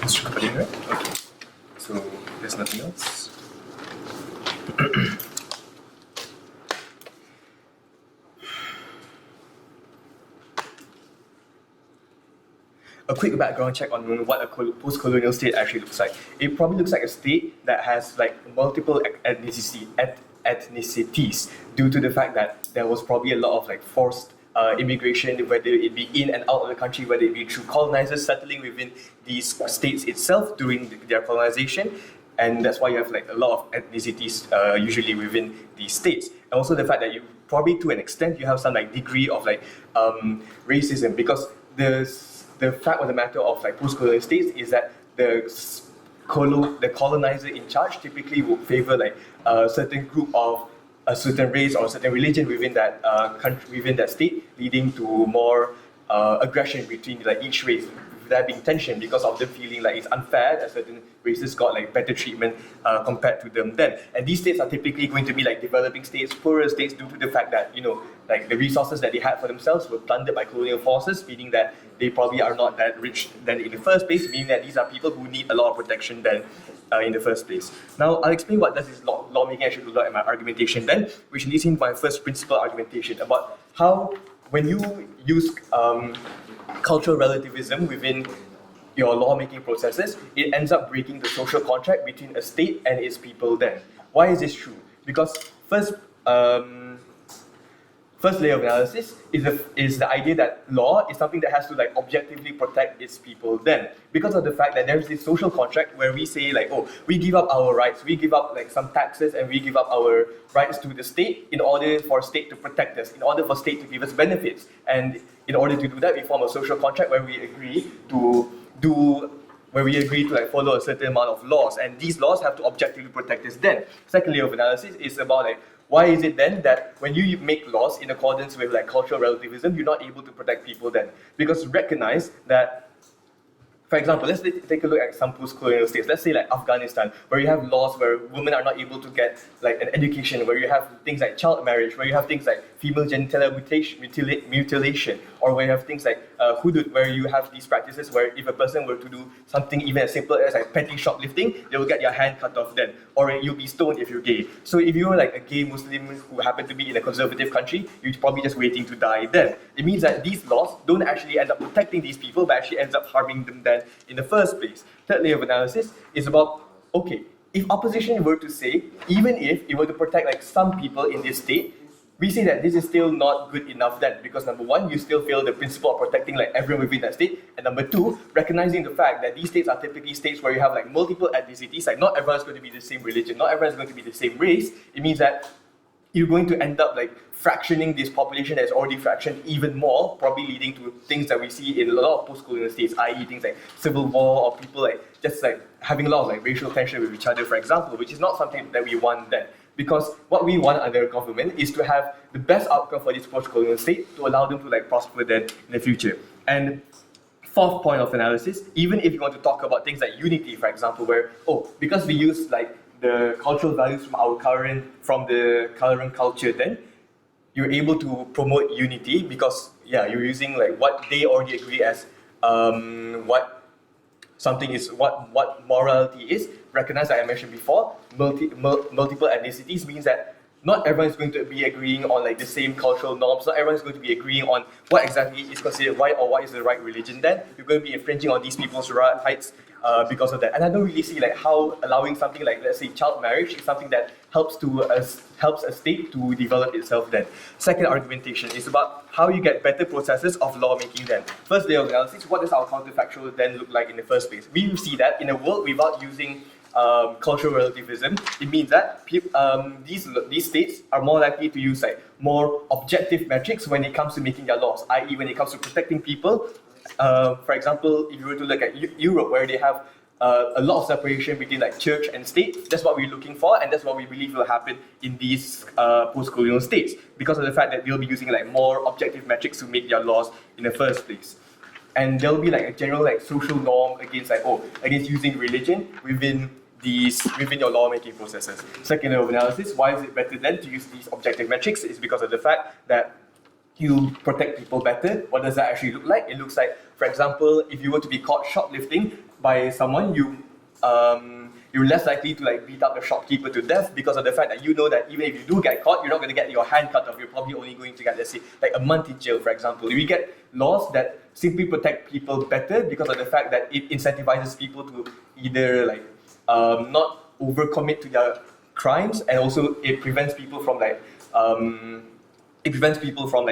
It's recording, right? Okay. So there's nothing else. A quick background check on what a post-colonial state actually looks like. It probably looks like a state that has like multiple ethnicities due to the fact that there was probably a lot of like forced immigration, whether it be in and out of the country, whether it be through colonizers settling within these states itself during their colonization. And that's why you have like a lot of ethnicities usually within these states. And also the fact that you probably to an extent you have some like degree of like racism, because the fact of the matter of like post-colonial states is that the colonizer in charge typically would favor like a certain group of a certain race or a certain religion within that country, within that state, leading to more aggression between like each race. There being tension because of them feeling like it's unfair that certain races got like better treatment compared to them then. And these states are typically going to be like developing states, poorer states, due to the fact that, you know, like the resources that they had for themselves were plundered by colonial forces, meaning that they probably are not that rich then in the first place, meaning that these are people who need a lot of protection then in the first place. Now, I'll explain what does this lawmaking actually look like in my argumentation then, which leads into my first principal argumentation about how when you use cultural relativism within your lawmaking processes, it ends up breaking the social contract between a state and its people then. Why is this true? Because first layer of analysis is the idea that law is something that has to like objectively protect its people then. Because of the fact that there's this social contract where we say like, oh, we give up our rights, we give up like some taxes and we give up our rights to the state in order for state to protect us, in order for state to give us benefits. And in order to do that, we form a social contract where we agree to like follow a certain amount of laws, and these laws have to objectively protect us then. Second layer of analysis is about like, why is it then that when you make laws in accordance with like cultural relativism, you're not able to protect people then? Because recognize that, for example, let's take a look at some post-colonial states. Let's say like Afghanistan, where you have laws where women are not able to get like an education, where you have things like child marriage, where you have things like female genital mutilation, or where you have things like hudud, where you have these practices where if a person were to do something even as simple as like petty shoplifting, they will get your hand cut off then, or you'll be stoned if you're gay. So if you're like a gay Muslim who happen to be in a conservative country, you're probably just waiting to die then. It means that these laws don't actually end up protecting these people, but actually ends up harming them then in the first place. Third layer of analysis is about, okay, if opposition were to say, even if it were to protect like some people in this state, we say that this is still not good enough then, because number one, you still fail the principle of protecting like everyone within that state, and number two, recognizing the fact that these states are typically states where you have like multiple ethnicities, like not everyone's going to be the same religion, not everyone's going to be the same race. It means that you're going to end up like fractioning this population that's already fractioned even more, probably leading to things that we see in a lot of post-colonial states, i.e. things like civil war, or people like just like having a lot of like racial tension with each other, for example, which is not something that we want then. Because what we want under government is to have the best outcome for this post-colonial state to allow them to like prosper then in the future. And fourth point of analysis, even if you want to talk about things like unity, for example, where, oh, because we use like the cultural values from the current culture then, you're able to promote unity because, yeah, you're using like what they already agree as what something is, what morality is. Recognize, like I mentioned before, multiple ethnicities means that not everyone is going to be agreeing on like the same cultural norms. Not everyone is going to be agreeing on what exactly is considered right or what is the right religion. Then you're going to be infringing on these people's rights because of that. And I don't really see like how allowing something like, let's say, child marriage is something that helps a state to develop itself then. Second argumentation is about how you get better processes of lawmaking then. First layer of analysis, what does our counterfactual then look like in the first place? We see that in a world without using cultural relativism, it means that these states are more likely to use like more objective metrics when it comes to making their laws, i.e. when it comes to protecting people. For example, if you were to look at Europe, where they have a lot of separation between like church and state, that's what we're looking for, and that's what we believe will happen in these post-colonial states, because of the fact that they'll be using like more objective metrics to make their laws in the first place. And there'll be like a general like social norm against using religion within your lawmaking processes. Second layer of analysis, why is it better then to use these objective metrics? Is because of the fact that you protect people better. What does that actually look like? It looks like, for example, if you were to be caught shoplifting, by someone, you're less likely to like beat up the shopkeeper to death because of the fact that you know that even if you do get caught, you're not going to get your hand cut off. You're probably only going to get, let's say, like a month in jail, for example. We get laws that simply protect people better because of the fact that it incentivizes people to either like not overcommit to their crimes, and also it prevents people from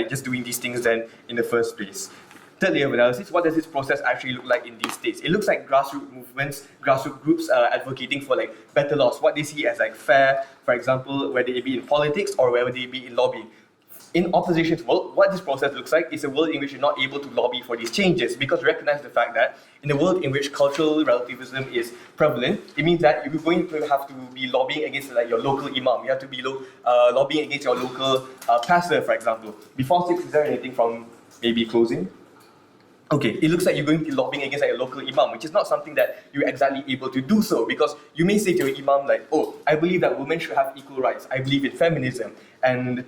just doing these things then in the first place. Third layer of analysis, what does this process actually look like in these states? It looks like grassroots movements, grassroots groups advocating for like better laws, what they see as like fair, for example, whether it be in politics or whether they be in lobbying. In opposition's world, what this process looks like is a world in which you're not able to lobby for these changes, because recognize the fact that in a world in which cultural relativism is prevalent, it means that you're going to have to be lobbying against like your local imam, you have to be lobbying against your local pastor, for example. Before 6, is there anything from maybe closing? Okay, it looks like you're going to be lobbying against like, a local imam, which is not something that you're exactly able to do so, because you may say to your imam like, oh, I believe that women should have equal rights, I believe in feminism, and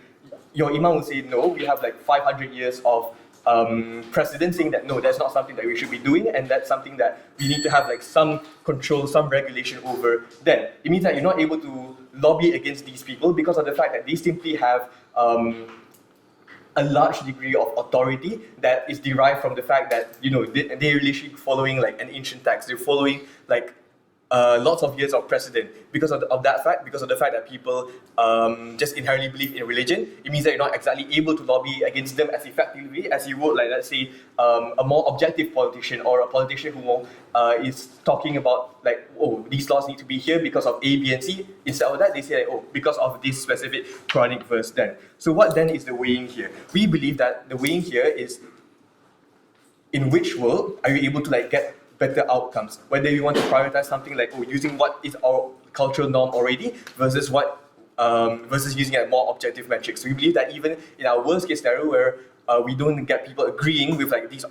your imam will say, no, we have like 500 years of precedent saying that no, that's not something that we should be doing, and that's something that we need to have like some control, some regulation over. Then it means that you're not able to lobby against these people because of the fact that they simply have a large degree of authority that is derived from the fact that, you know, they're literally following like an ancient text. They're following like lots of years of precedent. Because of that fact, because of the fact that people just inherently believe in religion, it means that you're not exactly able to lobby against them as effectively as you would, like, let's say, a more objective politician, or a politician who is talking about like, oh, these laws need to be here because of A, B, and C. Instead of that, they say like, oh, because of this specific Quranic verse then. So what then is the weighing here? We believe that the weighing here is, in which world are you able to like get better outcomes? Whether you want to prioritize something like, oh, using what is our cultural norm already versus versus using like more objective metrics. So we believe that even in our worst case scenario where we don't get people agreeing with like these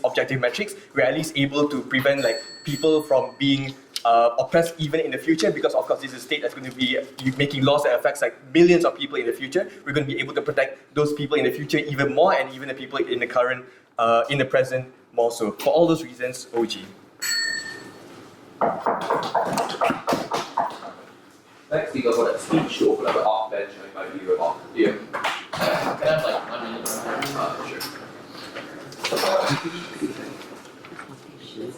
objective metrics, we're at least able to prevent like people from being oppressed even in the future, because of course this is a state that's going to be making laws that affects like millions of people in the future. We're going to be able to protect those people in the future even more, and even the people in the current, in the present more so. For all those reasons, OG. Next, we go for that speech or whatever off bench, I might be off. Yeah. Can I have like 1 minute? Sure.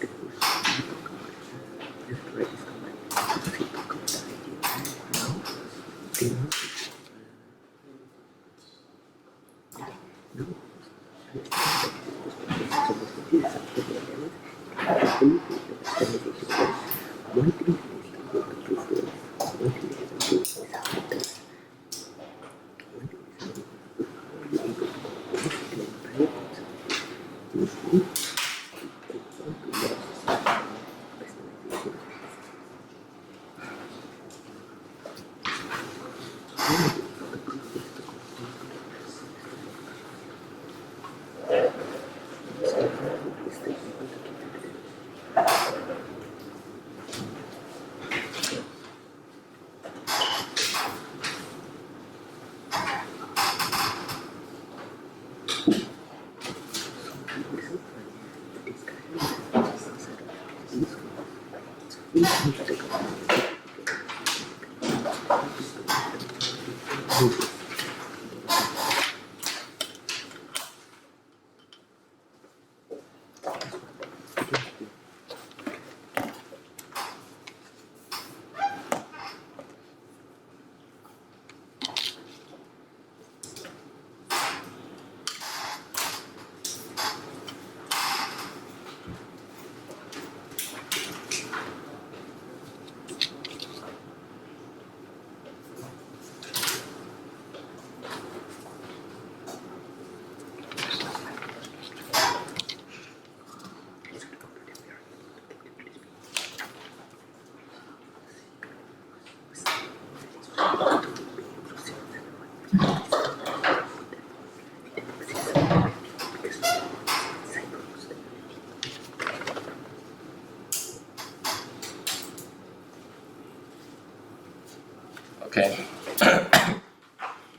Okay.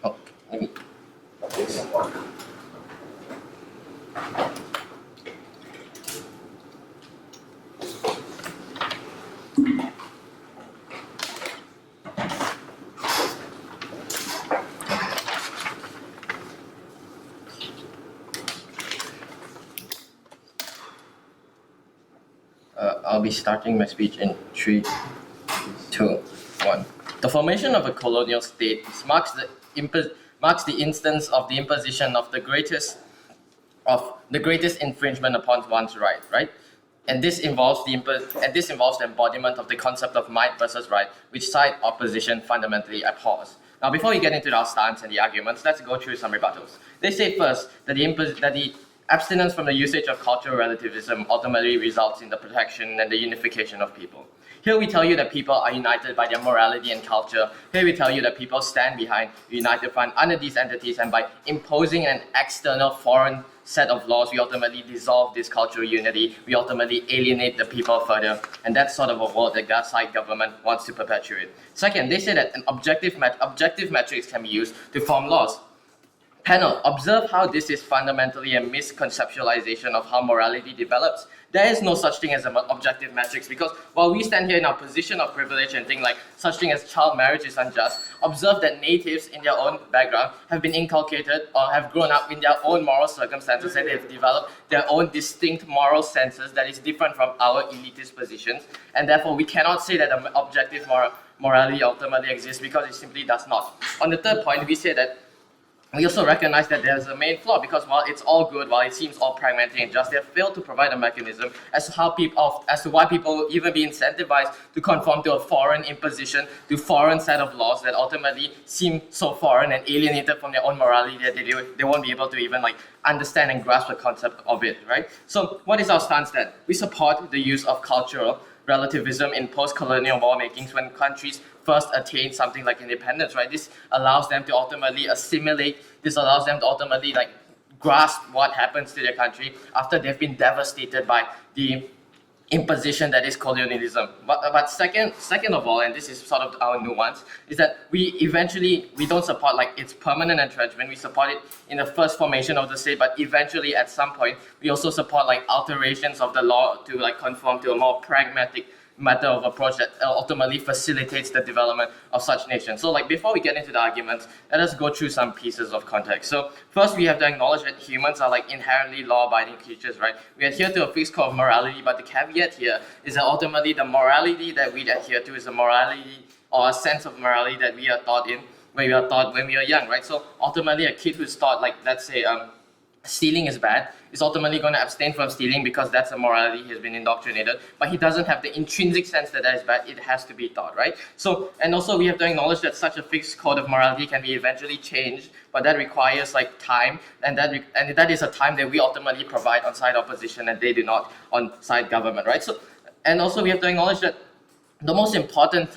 Oh, let me. I'll be starting my speech in 3, 2, 1. The formation of a colonial state marks the instance of the imposition of the greatest infringement upon one's right? And this involves the embodiment of the concept of might versus right, which side opposition fundamentally abhors. Now, before we get into our stance and the arguments, let's go through some rebuttals. They say first that the abstinence from the usage of cultural relativism ultimately results in the protection and the unification of people. Here we tell you that people are united by their morality and culture. Here we tell you that people stand behind a united front under these entities, and by imposing an external foreign set of laws, we ultimately dissolve this cultural unity. We ultimately alienate the people further, and that's sort of a world that Gaslight government wants to perpetuate. Second, they say that an objective metrics can be used to form laws. Panel, observe how this is fundamentally a misconceptualization of how morality develops. There is no such thing as an objective metrics, because while we stand here in our position of privilege and think like such thing as child marriage is unjust, observe that natives in their own background have been inculcated or have grown up in their own moral circumstances, and they've developed their own distinct moral senses that is different from our elitist positions, and therefore we cannot say that an objective morality ultimately exists, because it simply does not. On the third point, we say that we also recognize that there's a main flaw, because while it's all good, while it seems all pragmatic and just, they have failed to provide a mechanism as to why people will even be incentivized to conform to a foreign imposition, to foreign set of laws that ultimately seem so foreign and alienated from their own morality that they won't be able to even understand and grasp the concept of it, right? So what is our stance then? We support the use of cultural relativism in post-colonial lawmakings when countries first attain something like independence, right? This allows them to ultimately assimilate, this allows them to ultimately grasp what happens to their country after they've been devastated by the imposition that is colonialism. But second of all, and this is sort of our nuance, is that we don't support its permanent entrenchment. We support it in the first formation of the state, but eventually at some point we also support alterations of the law to conform to a more pragmatic matter of approach that ultimately facilitates the development of such nations. So before we get into the arguments, let us go through some pieces of context. So first, we have to acknowledge that humans are inherently law-abiding creatures, right? We adhere to a fixed code of morality, but the caveat here is that ultimately the morality that we adhere to is a morality or a sense of morality that we are taught when we are young, right? So ultimately a kid who's taught let's say stealing is bad is ultimately going to abstain from stealing because that's a morality he has been indoctrinated, but he doesn't have the intrinsic sense that is bad. It has to be taught, right? So, and also we have to acknowledge that such a fixed code of morality can be eventually changed, but that requires time, and that is a time that we ultimately provide on side opposition and they do not on side government, right? So, and also we have to acknowledge that the most important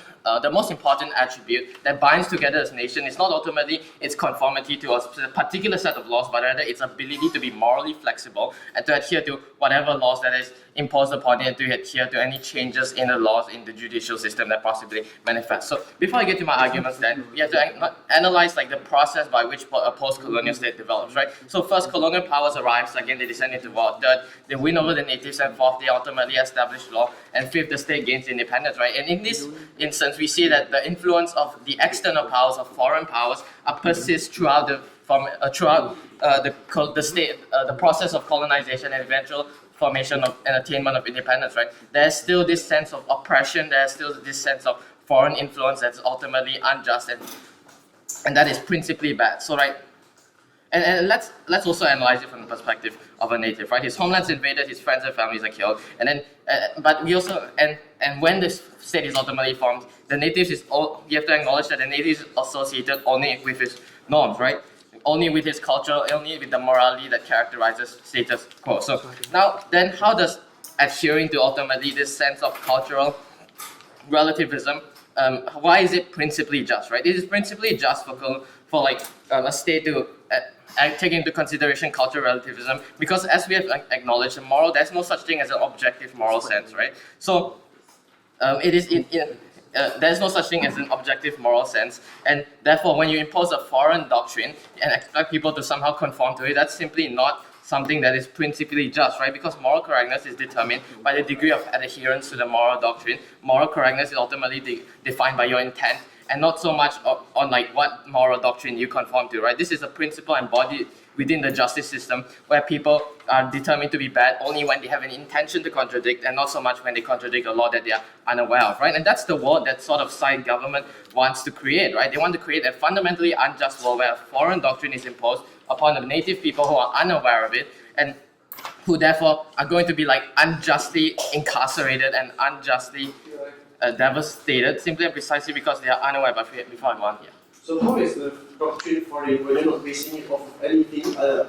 attribute that binds together as a nation is not ultimately its conformity to a particular set of laws, but rather its ability to be morally flexible and to adhere to whatever laws that is imposed upon it, and to adhere to any changes in the laws in the judicial system that possibly manifest. So before I get to my arguments then, we have to analyze the process by which a post-colonial state develops, right? So first, colonial powers arrive, second, they descend into war, third, they win over the natives, and fourth, they ultimately establish law, and fifth, the state gains independence, right? And in this instance, we see that the influence of the external powers, of foreign powers, persists throughout the state, the process of colonization and eventual formation of and attainment of independence, right? There's still this sense of oppression, there's still this sense of foreign influence that's ultimately unjust, and that is principally bad. So, right, and let's also analyze it from the perspective of a native, right? His homeland's invaded, his friends and families are killed, and then, but we also, and when this state is ultimately formed, the natives you have to acknowledge that the natives is associated only with his norms, right? Only with his culture, only with the morality that characterizes status quo. So now, then how does adhering to ultimately this sense of cultural relativism, why is it principally just, right? It is principally just for a state to take into consideration cultural relativism, because as we have acknowledged, there's no such thing as an objective moral sense, right? So there's no such thing as an objective moral sense, and therefore when you impose a foreign doctrine and expect people to somehow conform to it, that's simply not something that is principally just, right? Because moral correctness is determined by the degree of adherence to the moral doctrine. Moral correctness is ultimately defined by your intent, and not so much on like what moral doctrine you conform to, right? This is a principle embodied within the justice system where people are determined to be bad only when they have an intention to contradict, and not so much when they contradict a law that they are unaware of, right? And that's the world that sort of side government wants to create, right? They want to create a fundamentally unjust world where a foreign doctrine is imposed upon the native people who are unaware of it, and who therefore are going to be like unjustly incarcerated and unjustly devastated simply and precisely because they are unaware. But before I go on here. So how is the doctrine foreign when you're not basing it off of anything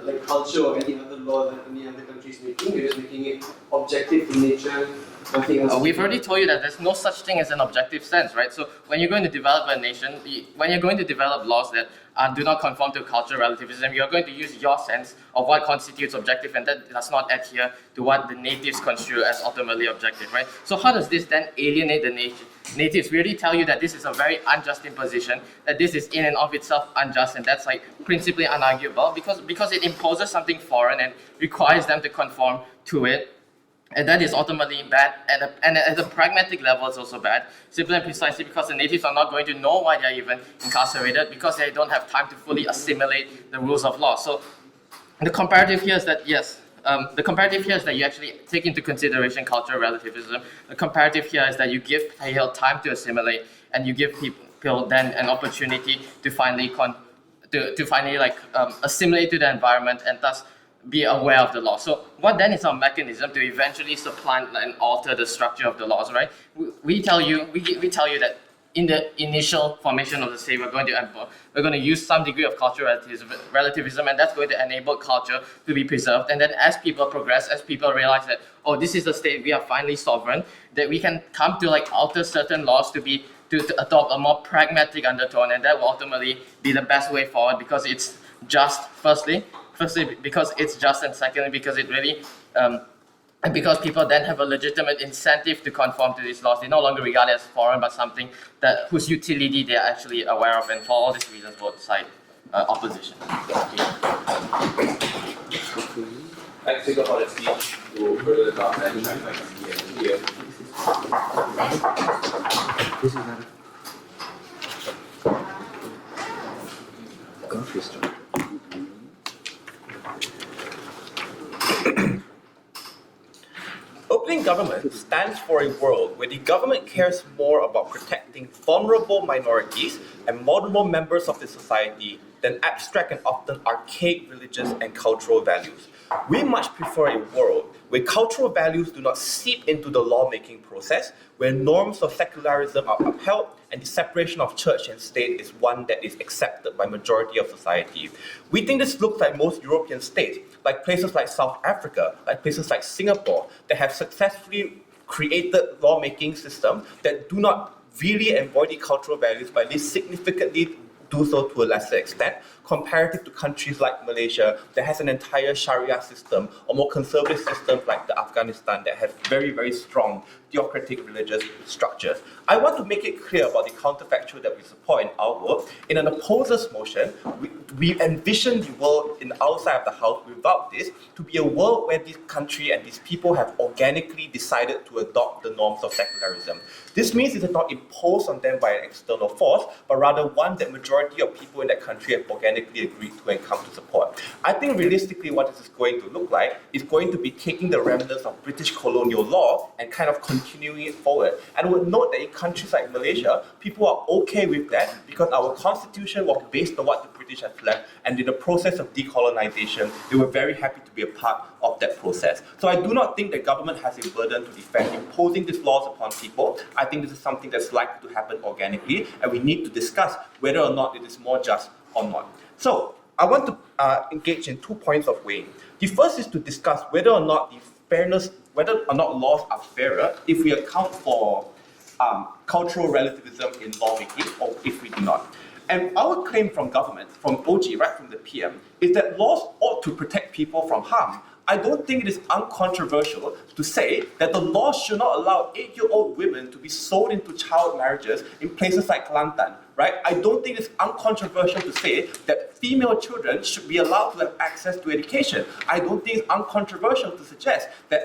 like culture or any other law that any other country is making? You're just making it objective in nature, nothing else. We've already told you that there's no such thing as an objective sense, right? So when you're going to develop a nation, when you're going to develop laws that do not conform to cultural relativism, you're going to use your sense of what constitutes objective, and that does not adhere to what the natives construe as ultimately objective, right? So how does this then alienate the natives? We already tell you that this is a very unjust imposition, that this is in and of itself unjust, and that's like principally unarguable because it imposes something foreign and requires them to conform to it. And that is ultimately bad, and at the pragmatic level, it's also bad, simply and precisely because the natives are not going to know why they're even incarcerated, because they don't have time to fully assimilate the rules of law. So the comparative here is that, yes, the comparative here is that you actually take into consideration cultural relativism. The comparative here is that you give people time to assimilate, and you give people then an opportunity to finally assimilate to the environment and thus be aware of the law. So what then is our mechanism to eventually supplant and alter the structure of the laws, right? We tell you that in the initial formation of the state, we're going to use some degree of cultural relativism, and that's going to enable culture to be preserved. And then as people progress, as people realize that, oh, this is the state, we are finally sovereign, that we can come to like alter certain laws to adopt a more pragmatic undertone, and that will ultimately be the best way forward because it's just, firstly because it's just, and secondly because it really and because people then have a legitimate incentive to conform to these laws. They no longer regard it as foreign but something whose utility they are actually aware of, and for all these reasons both side opposition. I think about a speech to further the government here. This is not a grocery store. Opening government stands for a world where the government cares more about protecting vulnerable minorities and vulnerable members of the society than abstract and often archaic religious and cultural values. We much prefer a world where cultural values do not seep into the lawmaking process, where norms of secularism are upheld, and the separation of church and state is one that is accepted by majority of society. We think this looks like most European states, like places like South Africa, like places like Singapore, that have successfully created lawmaking systems that do not really embody cultural values, but at least significantly do so to a lesser extent, comparative to countries like Malaysia that has an entire sharia system, or more conservative systems like Afghanistan that have very, very strong theocratic religious structures. I want to make it clear about the counterfactual that we support in our work. In an opposers motion, we envision the world in the outside of the house without this to be a world where this country and these people have organically decided to adopt the norms of secularism. This means it is not imposed on them by an external force, but rather one that majority of people in that country have organically agreed to and come to support. I think realistically what this is going to look like is going to be taking the remnants of British colonial law and kind of continuing it forward. And we'll note that in countries like Malaysia, people are okay with that because our constitution was based on what the British have left, and in the process of decolonization, they were very happy to be a part of that process. So I do not think the government has a burden to defend imposing these laws upon people. I think this is something that's likely to happen organically, and we need to discuss whether or not it is more just or not. So I want to engage in 2 points of weighing. The first is to discuss whether or not whether or not laws are fairer if we account for cultural relativism in lawmaking, or if we do not. And our claim from government, from OG, right from the PM, is that laws ought to protect people from harm. I don't think it is uncontroversial to say that the law should not allow 8-year-old women to be sold into child marriages in places like Kelantan, right? I don't think it's uncontroversial to say that female children should be allowed to have access to education. I don't think it's uncontroversial to suggest that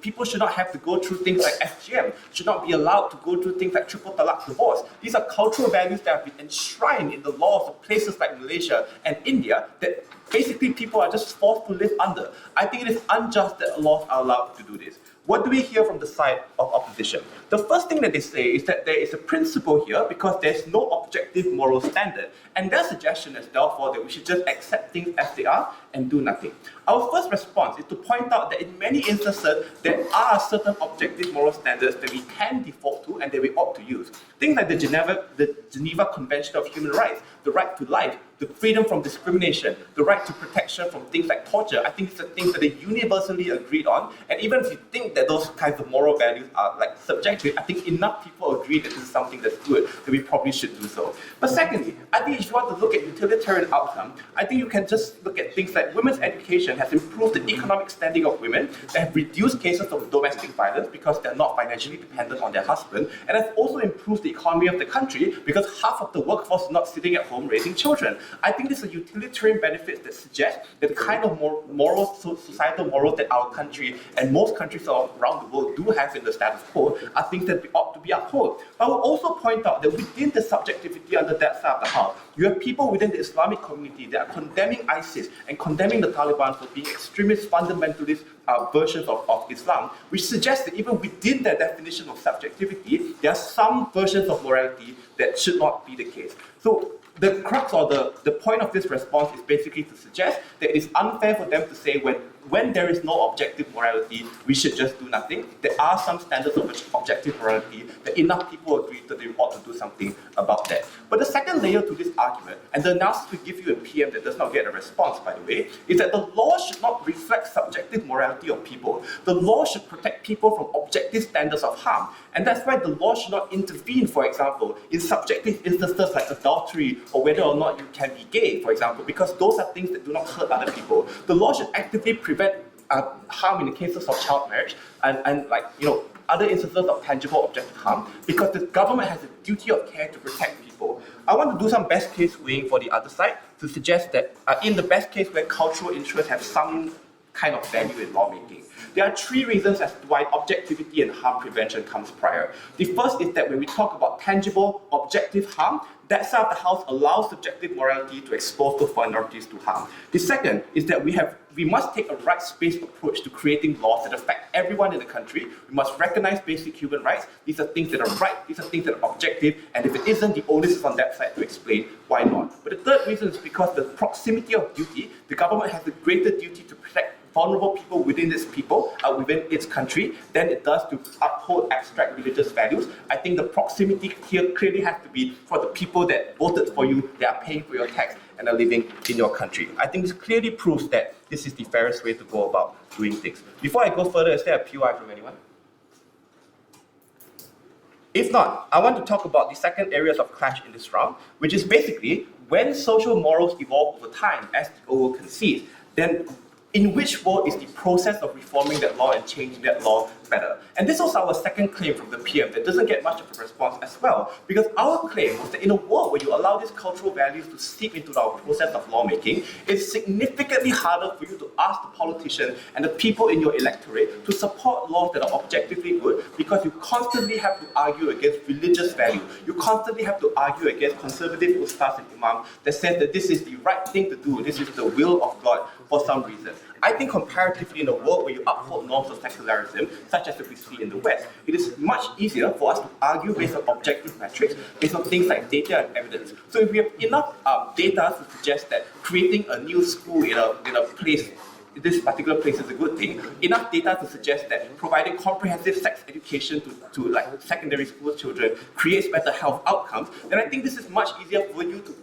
people should not have to go through things like FGM, should not be allowed to go through things like triple talaq divorce. These are cultural values that have been enshrined in the laws of places like Malaysia and India that basically people are just forced to live under. I think it is unjust that laws are allowed to do this. What do we hear from the side of opposition? The first thing that they say is that there is a principle here because there's no objective moral standard. And their suggestion is therefore that we should just accept things as they are and do nothing. Our first response is to point out that in many instances, there are certain objective moral standards that we can default to and that we ought to use. Things like the Geneva Convention of Human Rights, the right to life, the freedom from discrimination, the right to protection from things like torture. I think these are things that are universally agreed on. And even if you think that those kinds of moral values are like subjective, I think enough people agree that this is something that's good, that we probably should do so. But secondly, I think if you want to look at utilitarian outcome, I think you can just look at things like women's education has improved the economic standing of women, that have reduced cases of domestic violence because they're not financially dependent on their husband, and has also improved the economy of the country because half of the workforce is not sitting at home raising children. I think these are utilitarian benefits that suggest that the kind of societal morals that our country and most countries around the world do have in the status quo are things that we ought to be upheld. But I will also point out that within the subjectivity under that side of the house, you have people within the Islamic community that are condemning ISIS and condemning the Taliban for being extremist, fundamentalist versions of Islam, which suggests that even within their definition of subjectivity, there are some versions of morality that should not be the case. So the crux or the point of this response is basically to suggest that it is unfair for them to say when there is no objective morality, we should just do nothing. There are some standards of objective morality that enough people agree that they ought to do something about that. But the second layer to this argument, and the analysis we give you in PM that does not get a response, by the way, is that the law should not reflect subjective morality of people. The law should protect people from objective standards of harm. And that's why the law should not intervene, for example, in subjective instances like adultery or whether or not you can be gay, for example, because those are things that do not hurt other people. The law should actively prevent harm in the cases of child marriage and other instances of tangible objective harm, because the government has a duty of care to protect people. I want to do some best case weighing for the other side to suggest that in the best case where cultural interests have some kind of value in lawmaking, there are three reasons as to why objectivity and harm prevention comes prior. The first is that when we talk about tangible, objective harm, that side of the house allows subjective morality to expose those minorities to harm. The second is that we must take a rights-based approach to creating laws that affect everyone in the country. We must recognize basic human rights. These are things that are right, these are things that are objective, and if it isn't, the onus is on that side to explain why not. But the third reason is because the proximity of duty, the government has a greater duty to protect vulnerable people within its country than it does to uphold abstract religious values. I think the proximity here clearly has to be for the people that voted for you, that are paying for your tax and are living in your country. I think this clearly proves that this is the fairest way to go about doing things. Before I go further, is there a POI from anyone? If not, I want to talk about the second areas of clash in this round, which is basically when social morals evolve over time, as the OO concedes, then in which world is the process of reforming that law and changing that law better? And this was our second claim from the PM that doesn't get much of a response as well, because our claim was that in a world where you allow these cultural values to seep into our process of lawmaking, it's significantly harder for you to ask the politician and the people in your electorate to support laws that are objectively good, because you constantly have to argue against religious value. You constantly have to argue against conservative ustaz and imam that says that this is the right thing to do, this is the will of God for some reason. I think comparatively in a world where you uphold norms of secularism, such as we see in the West, it is much easier for us to argue based on objective metrics, based on things like data and evidence. So if we have enough data to suggest that creating a new school in a place, this particular place is a good thing, enough data to suggest that providing comprehensive sex education to like secondary school children creates better health outcomes, then I think this is much easier for you to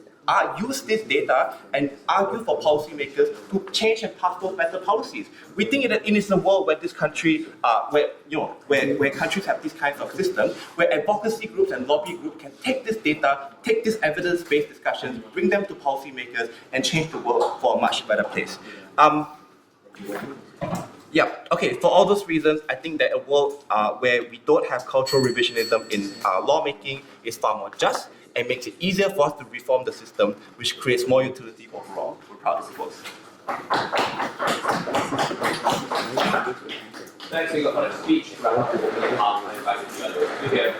use this data and argue for policymakers to change and pass those better policies. We think that it is a world where this country, where countries have these kinds of systems, where advocacy groups and lobby groups can take this data, take these evidence-based discussions, bring them to policymakers, and change the world for a much better place. For all those reasons, I think that a world where we don't have cultural revisionism in lawmaking is far more just. and makes it easier for us to reform the system, which creates more utility overall. We're proud to support. Thanks, Igor, for the speech. Wrap up the opening half. I invite you to hear.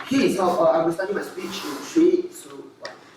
Here is how I will study my speech in three.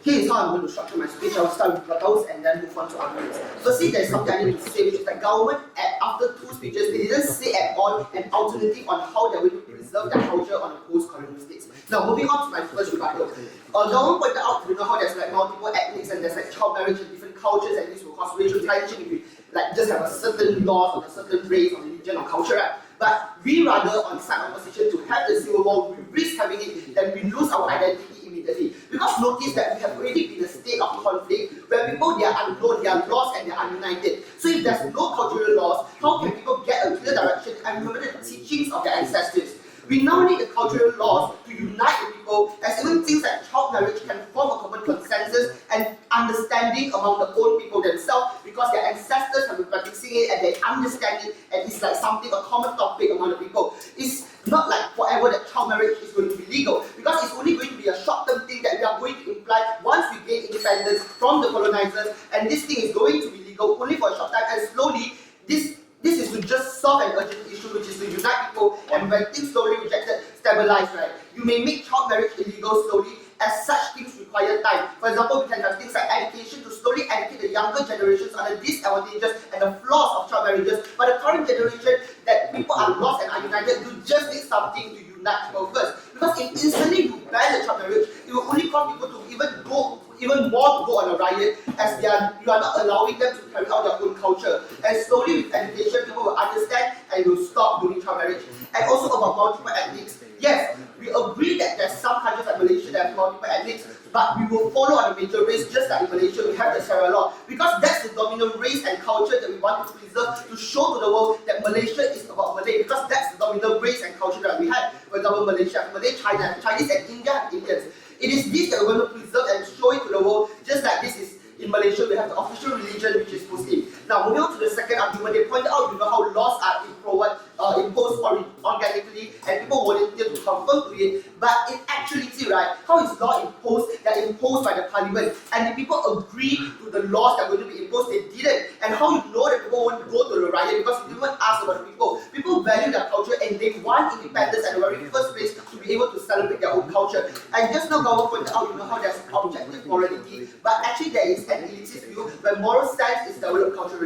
Here is how I'm going to structure my speech. I will start with rebuttals and then move on to arguments. Firstly, there is something I need to say, which is that government, after two speeches, they didn't say at all an alternative on how they're going to preserve their culture on a post-colonial state. Now, moving on to my first rebuttal. Government pointed out, how there's like multiple ethnics and there's like child marriage in different cultures, and this will cause racial tension if we like just have a certain laws on a certain race or religion or culture, right? But we rather on side opposition to have the civil war, we risk having it, then we lose our identity immediately. Because notice that we have already been in a state of conflict where people, they are unknown, they are lost and they are united. So if there's no cultural laws, how can people get a clear direction and remember the teachings of their ancestors? We now need the cultural laws to unite the people, as even things like child marriage can form a common consensus and understanding among the own people themselves, because their ancestors have been practicing it and they understand it, and it's like something, a common topic among the people. It's not like forever that child marriage is going to be legal, because it's only going to be a short-term thing that we are going to imply once we gain independence from the colonizers, and this thing is going to be legal only for a short time, and slowly this is to just solve an urgent issue, which is to unite people, and when things slowly rejected, stabilize, right? You may make child marriage illegal slowly, as such things require time. For example, we can have things like education to slowly educate the younger generations on the disadvantages and the flaws of child marriages, but the current generation, that people are lost and are united, you just need something to unite people first. Because if instantly you ban the child marriage, it will only cause people to even more to go on a riot, as you are not allowing them to carry out their own culture. And slowly with education, people will understand and will stop doing child marriage. And also about multiple ethnics. Yes, we agree that there's some countries like Malaysia that have multiple ethnics, but we will follow on the major race, just like in Malaysia we have the Sharia law, because that's the dominant race and culture that we want to preserve, to show to the world that Malaysia is about Malay, because that's the dominant race and culture that we have. For example, Malaysia, Malay, China, Chinese and India and Indians. It is this that we're going to preserve and show it to the world, just like this is in Malaysia, we have the official religion, which is Muslim. Now, moving on to the second argument, they pointed out, how laws are imposed organically, and people volunteer to conform to it. But in actuality, right, how is law imposed? They're imposed by the parliament, and the people agree to the laws that are going to be imposed. They didn't. And how you know that people won't go to the riot? Because you didn't ask about the people. People value their culture, and they want independence at the very first place to be able to celebrate their own culture. And just now, Gawar pointed out, how there's objective morality, but actually there is an elitist view where moral sense is developed culturally.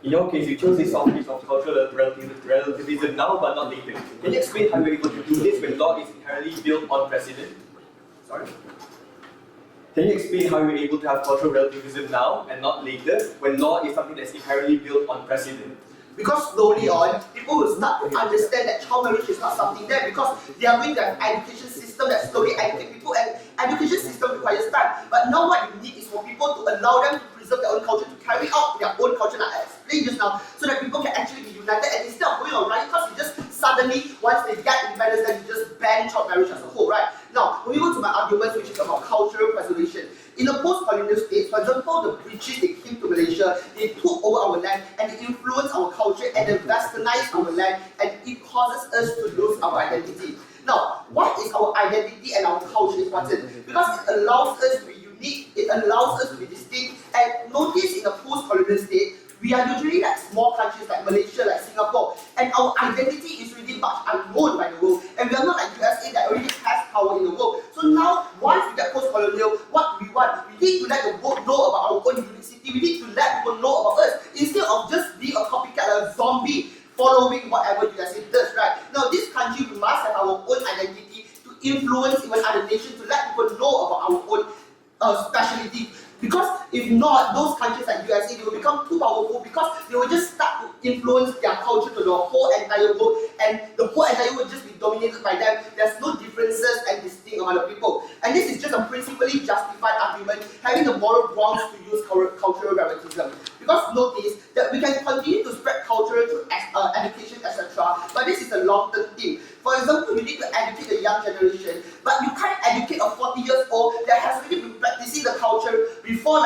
In your case, you chose this topic of cultural relativism now but not later. Can you explain how you're able to do this when law is inherently built on precedent? Sorry? Can you explain how you're able to have cultural relativism now and not later when law is something that's inherently built on precedent? Because slowly on, people will start to understand that child marriage is not something there, because they are going to have an education system that slowly educate people, and education system requires time. But now what you need is for people to allow them to preserve their own culture, to carry out their own culture, like I explained just now, so that people can actually be united, and instead of going on riot, because you just suddenly, once they get independence, then you just ban child marriage as a whole, right? Now, moving on to my arguments, which is about cultural preservation. In a post-colonial state, for example, the British, they came to Malaysia, they took over our land, and they influenced our culture, and they westernized our land, and it causes us to lose our identity. Now, what is our identity and our culture important? Because it allows us to be unique, it allows us to be distinct, and notice in a post-colonial state, we are usually like small countries like Malaysia, like Singapore, and our identity is really much unknown by the world, and we are not like USA that already has power in the world. So now, once we get post-colonial, what we want, we need to let the world know about our own unicity, we need to let people know about us, instead of just being a copycat, like a zombie, following whatever USA does, right? Now, this country, we must have our own identity to influence even other nations, to let people know about our own specialty. Because if not, those countries like USA, they will become too powerful because they will just start to influence their culture to the whole entire world, and the whole entire world will just be dominated by them. There's no differences and distinct among the people. And this is just a principally justified argument, having the moral grounds to use cultural relativism. Because notice that we can continue to spread culture through education, etc. But this is a long-term thing. For example, you need to educate the young generation, but you can't educate a 40 years old that has already been practicing the culture before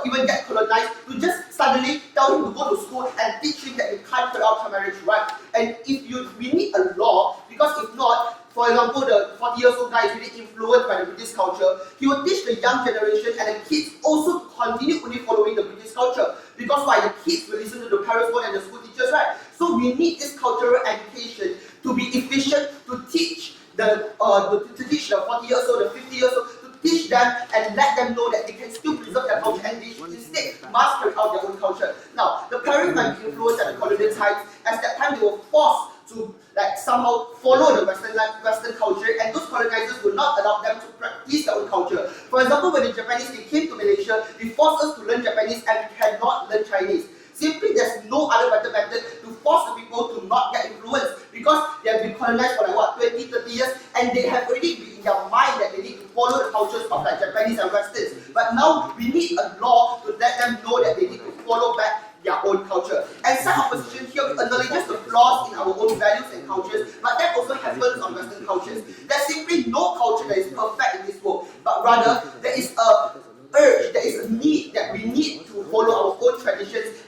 even get colonized, to just suddenly tell him to go to school and teach him that you can't put out marriage, right? And we need a law, because if not, for example, the 40 years old guy is really influenced by the British culture, he will teach the young generation and the kids also to continue only following the British culture. Because why? The kids will listen to the parents more than the school teachers, right? So we need this cultural education to be efficient, to teach the 40 years old, the 50 years old, to teach them and let them know that they can still preserve their culture and they should instead must carry out their own culture. Now, the parents might be influenced at the colonial times, as that time they were forced to somehow follow the Western culture, and those colonizers will not allow them to practice their own culture. For example, when the Japanese came to Malaysia, they forced us to learn Japanese and we cannot learn Chinese. Simply, there's no other better method to force the people to not get influenced, because they have been colonized for 20, 30 years, and they have already been in their mind that they need to follow the cultures of Japanese and Westerns. But now we need a law to let them know that they need to follow back their own culture. And some opposition here acknowledges the flaws in our own values and cultures, but that also happens on Western cultures. There's simply no culture that is perfect in this world, but rather there is a urge, there is a need that we need to follow our own traditions,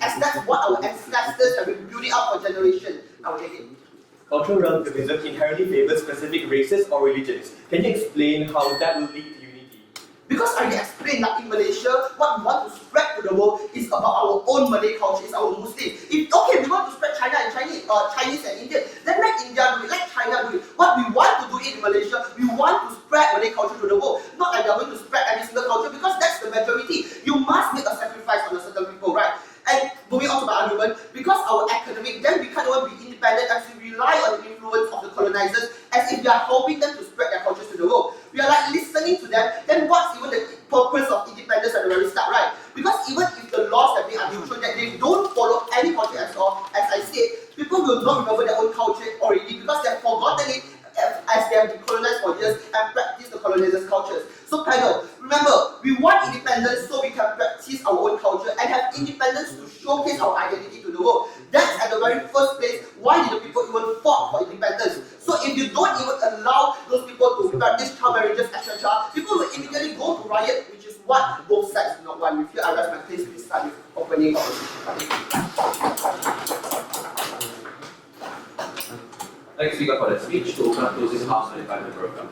as that's what our ancestors have been building up for generations. Cultural relativism inherently favors specific races or religions. Can you explain how that will lead to unity? Because I explained that in Malaysia, what we want to spread to the world is about our own Malay culture, is our Muslim. If we want to spread China and Chinese and Indian, then let India do it, let China do it. What we want to do in Malaysia, we want to spread Malay culture to the world. Not that we are going to spread every single culture, because that's the majority. You must make a sacrifice on a certain people, right? And moving on to my argument, because our academic, then we can't even be independent as we rely on the influence of the colonizers, as if we are helping them to spread their cultures to the world. We are listening to them, then what's even the purpose of independence at the very start, right? Because even if the laws that they are neutral, that they don't follow any culture at all, as I said, people will not remember their own culture already, because they have forgotten it as they have been colonized for years and practiced the colonizers' cultures. So panel, remember, we want independence so we can practice our own culture and have independence to showcase our identity to the world. That's at the very first place, why did the people even fought for independence? So if you don't even allow those people to practice child marriages, etc., people will immediately go to riot, which is what both sides do not want. With you, I rest my case, please start with opening Next speaker for the speech to open up closing house and invite the program.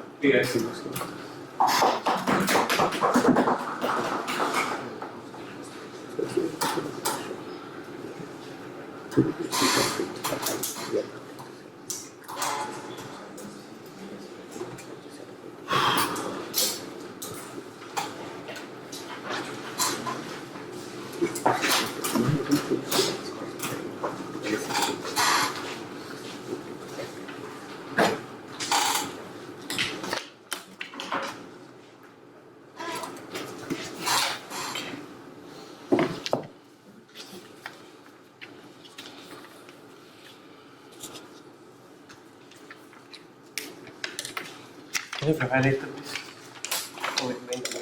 Can you have highlighted this? Oh, it meant to.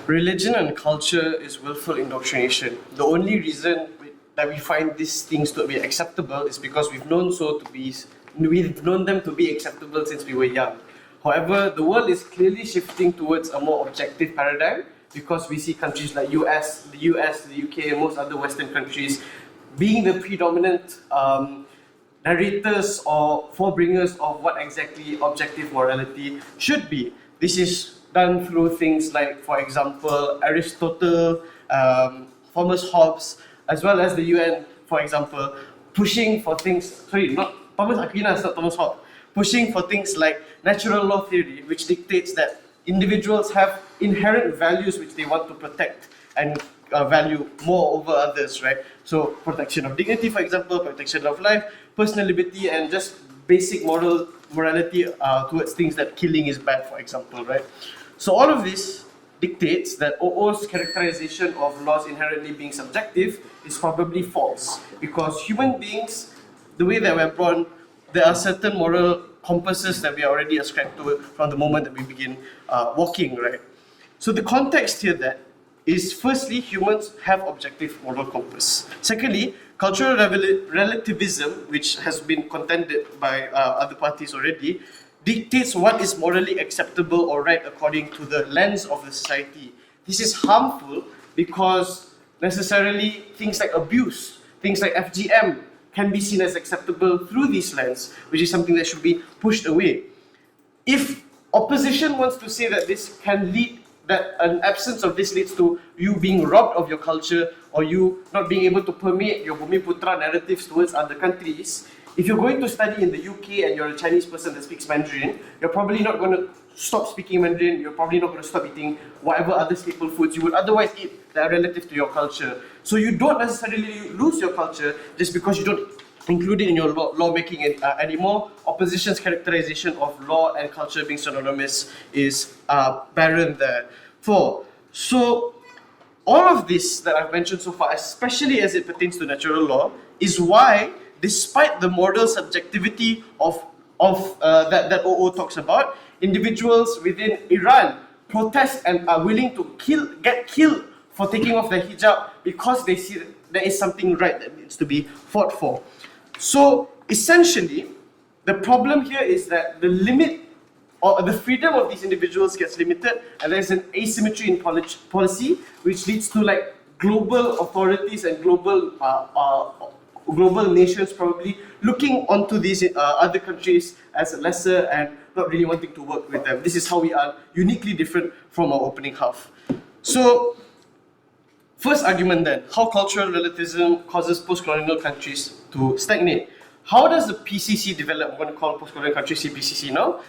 Religion and culture is willful indoctrination. The only reason that we find these things to be acceptable is because we've known them to be acceptable since we were young. However, the world is clearly shifting towards a more objective paradigm because we see countries like the US, the UK, and most other Western countries being the predominant narrators or forebringers of what exactly objective morality should be. This is done through things like, for example, Aristotle, Thomas Hobbes, as well as the UN, for example, pushing for things, not Thomas Aquinas, not Thomas Hobbes, pushing for things like natural law theory, which dictates that individuals have inherent values which they want to protect and value more over others, right? So protection of dignity, for example, protection of life, personal liberty, and just basic morality towards things that killing is bad, for example, right? So all of this dictates that OO's characterization of laws inherently being subjective is probably false, because human beings, the way that we're born, there are certain moral compasses that we are already ascribed to from the moment that we begin walking, right? So the context here that is, firstly, humans have objective moral compass. Secondly, cultural relativism, which has been contended by other parties already, dictates what is morally acceptable or right according to the lens of the society. This is harmful because necessarily things like abuse, things like FGM can be seen as acceptable through this lens, which is something that should be pushed away. If opposition wants to say that this can lead, that an absence of this leads to you being robbed of your culture or you not being able to permeate your Bumiputra narratives towards other countries, if you're going to study in the UK and you're a Chinese person that speaks Mandarin, you're probably not going to stop speaking Mandarin, you're probably not going to stop eating whatever other staple foods you would otherwise eat that are relative to your culture. So you don't necessarily lose your culture just because you don't include it in your lawmaking anymore. Opposition's characterization of law and culture being synonymous is barren there. So all of this that I've mentioned so far, especially as it pertains to natural law, is why, despite the moral subjectivity of that OO talks about, individuals within Iran protest and are willing to get killed for taking off their hijab because they see that there is something right that needs to be fought for. So essentially, the problem here is that the limit or the freedom of these individuals gets limited, and there's an asymmetry in policy, which leads to like global authorities and global nations probably looking onto these other countries as lesser and not really wanting to work with them. This is how we are uniquely different from our opening half. So, first argument then, how cultural relativism causes post-colonial countries to stagnate. How does the PCC develop? I'm going to call post-colonial countries CPCC now.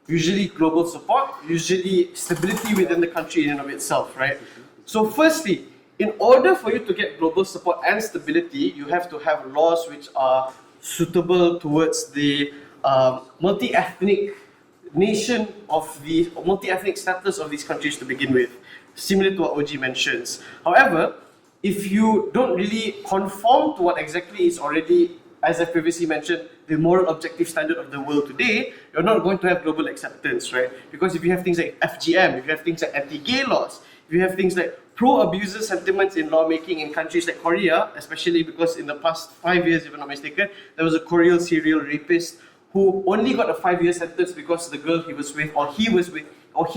Usually global support, usually stability within the country in and of itself, right? So firstly, in order for you to get global support and stability, you have to have laws which are suitable towards the multi-ethnic nation of the multi-ethnic status of these countries to begin with, similar to what OG mentions. However, if you don't really conform to what exactly is already, as I previously mentioned, the moral objective standard of the world today, you're not going to have global acceptance, right? Because if you have things like FGM, if you have things like anti-gay laws, if you have things like pro-abuser sentiments in lawmaking in countries like Korea, especially because in the past 5 years, if I'm not mistaken, there was a Korean serial rapist who only got a 5-year sentence because the girl he was with, or he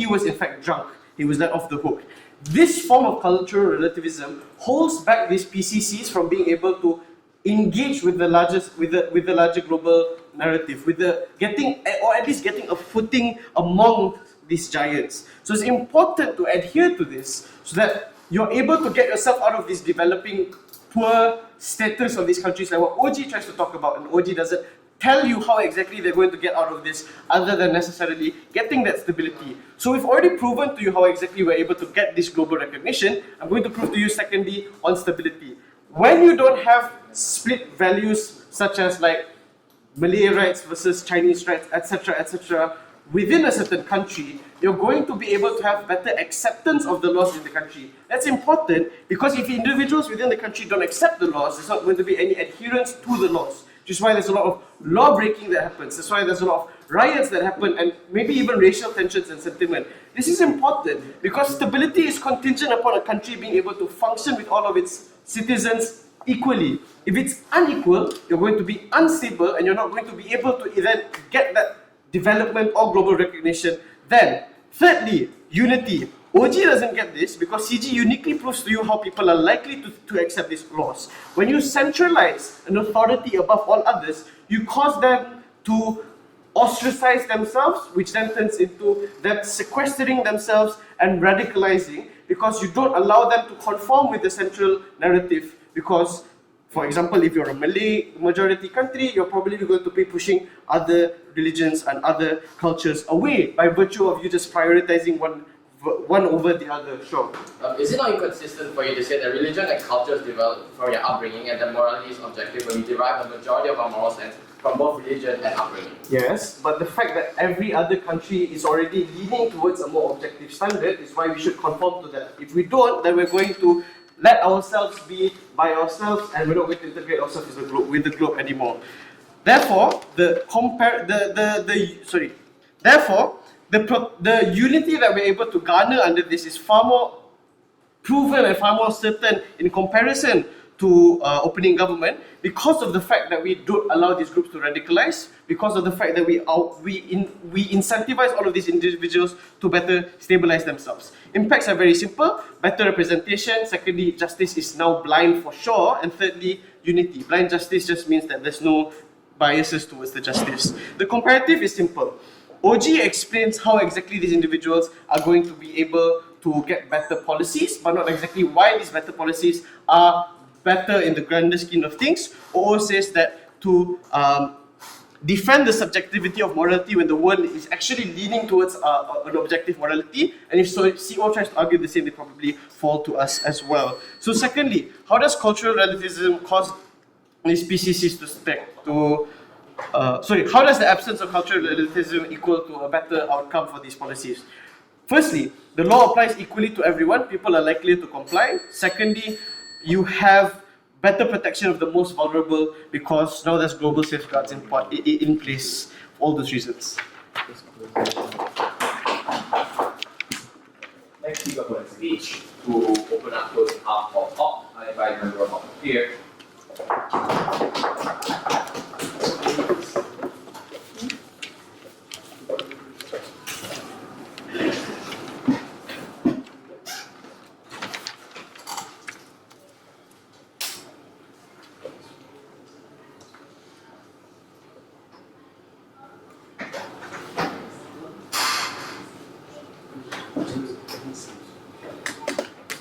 was in fact drunk. He was let off the hook. This form of cultural relativism holds back these PCCs from being able to engage with the larger global narrative, with the getting, or at least getting a footing among these giants. So it's important to adhere to this so that you're able to get yourself out of this developing poor status of these countries, like what OG tries to talk about, and OG doesn't tell you how exactly they're going to get out of this other than necessarily getting that stability. So we've already proven to you how exactly we're able to get this global recognition. I'm going to prove to you secondly on stability. When you don't have split values such as like Malay rights versus Chinese rights, etc., within a certain country, you're going to be able to have better acceptance of the laws in the country. That's important because if individuals within the country don't accept the laws, there's not going to be any adherence to the laws. Which is why there's a lot of law breaking that happens. That's why there's a lot of riots that happen and maybe even racial tensions and sentiment. This is important because stability is contingent upon a country being able to function with all of its citizens equally. If it's unequal, you're going to be unstable and you're not going to be able to then get that development or global recognition. Then, thirdly, unity. OG doesn't get this because CG uniquely proves to you how people are likely to accept these laws. When you centralize an authority above all others, you cause them to ostracize themselves, which then turns into them sequestering themselves and radicalizing because you don't allow them to conform with the central narrative. Because, for example, if you're a Malay majority country, you're probably going to be pushing other religions and other cultures away by virtue of you just prioritizing one over the other. Sure. Is it not inconsistent for you to say that religion and cultures develop from your upbringing and that morality is objective when we derive the majority of our moral sense from both religion and upbringing? Yes, but the fact that every other country is already leaning towards a more objective standard is why we should conform to that. If we don't, then we're going to let ourselves be by ourselves and we're not going to integrate ourselves with the globe anymore. Therefore, the unity that we're able to garner under this is far more proven and far more certain in comparison to opening government because of the fact that we don't allow these groups to radicalize, because of the fact that we incentivize all of these individuals to better stabilize themselves. Impacts are very simple: better representation, secondly, justice is now blind for sure, and thirdly, unity. Blind justice just means that there's no biases towards the justice. The comparative is simple. OG explains how exactly these individuals are going to be able to get better policies, but not exactly why these better policies are better in the grander scheme of things. OO says that to defend the subjectivity of morality when the world is actually leaning towards an objective morality, and if so, CO tries to argue the same, they probably fall to us as well. So secondly, how does cultural relativism cause these species to stack? How does the absence of cultural relativism equal to a better outcome for these policies? Firstly, the law applies equally to everyone. People are likely to comply. Secondly, you have better protection of the most vulnerable because now there's global safeguards in place for all those reasons. Next speaker for the speech to open up closing half of talk. I invite member of here.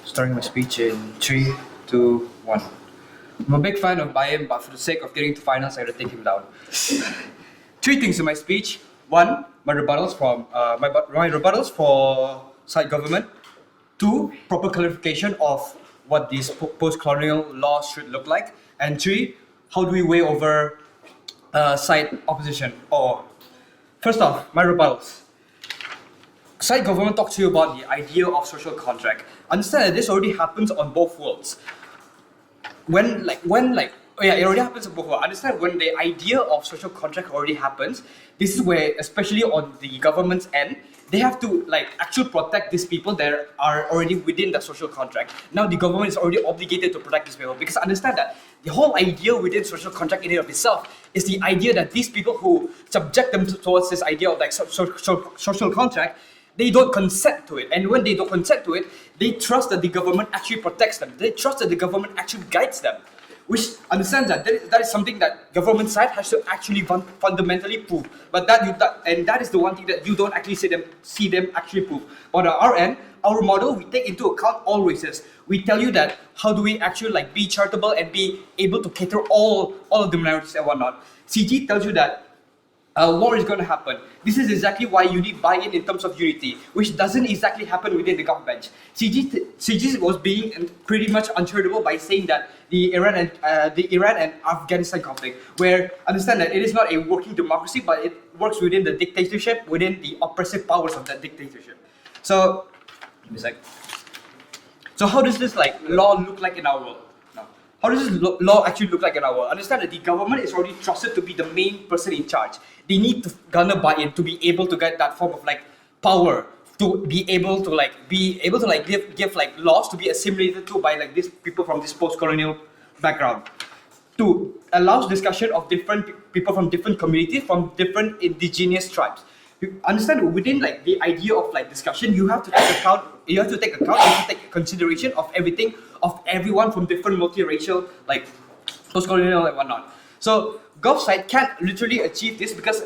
Starting my speech in 3, 2, 1. I'm a big fan of Ibrahim, but for the sake of getting to finals, I had to take him down. 3 things in my speech. 1, my rebuttals for side government. 2, proper clarification of what these post-colonial laws should look like. And 3, how do we weigh over side opposition? First off, my rebuttals. Side government talks to you about the idea of social contract. Understand that this already happens on both worlds. It already happens on both worlds. Understand when the idea of social contract already happens, this is where, especially on the government's end, they have to actually protect these people that are already within the social contract. Now the government is already obligated to protect these people because understand that the whole idea within social contract in and of itself is the idea that these people who subject them towards this idea of social contract, they don't consent to it, and when they don't consent to it, they trust that the government actually protects them. They trust that the government actually guides them, which understands that is something that government side has to actually fundamentally prove. But that is the one thing that you don't actually see them actually prove. But on our end, our model, we take into account all races. We tell you that how do we actually be charitable and be able to cater all of the minorities and whatnot. CG tells you that war is going to happen. This is exactly why you need buy-in in terms of unity, which doesn't exactly happen within the government. CG was being pretty much uncharitable by saying that the Iran and Afghanistan conflict, where understand that it is not a working democracy, but it works within the dictatorship, within the oppressive powers of that dictatorship. So, give me a sec. So how does this law look like in our world? How does this law actually look like in our world? Understand that the government is already trusted to be the main person in charge. They need to garner buy-in to be able to get that form of power, to be able to give laws to be assimilated to by these people from this post-colonial background. 2, allows discussion of different people from different communities, from different indigenous tribes. you understand within like the idea of like discussion, you have to take account. You have to take consideration of everything, of everyone from different multiracial, like post-colonial and whatnot. So Gulf side can't literally achieve this because